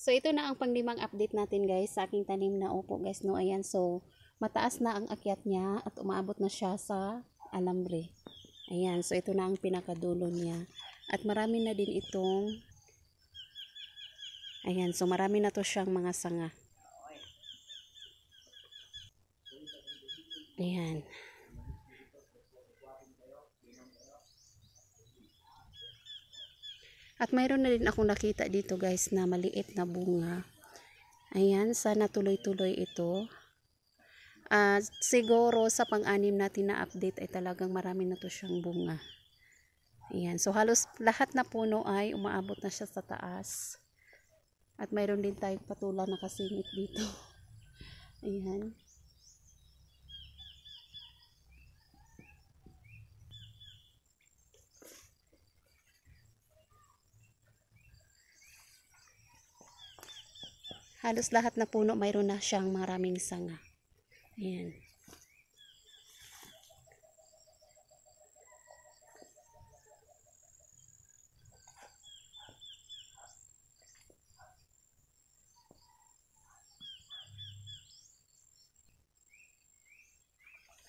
So ito na ang panglimang update natin guys sa aking tanim na upo guys no. Ayan, so mataas na ang akyat niya at umaabot na siya sa alambre. Ayan, so ito na ang pinakadulo niya. At marami na din itong, ayan, so marami na to siyang mga sanga. Ayan. At mayroon na din akong nakita dito guys na maliit na bunga. Ayan, sana tuloy-tuloy ito. Siguro sa pang-anim natin na update ay talagang marami na to siyang bunga. Ayan, so halos lahat na puno ay umaabot na siya sa taas. At mayroon din tayong patula na kasingit dito. Ayan. Halos lahat na puno mayroon na siyang maraming sanga. Ayan.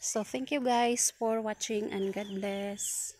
So thank you guys for watching and God bless.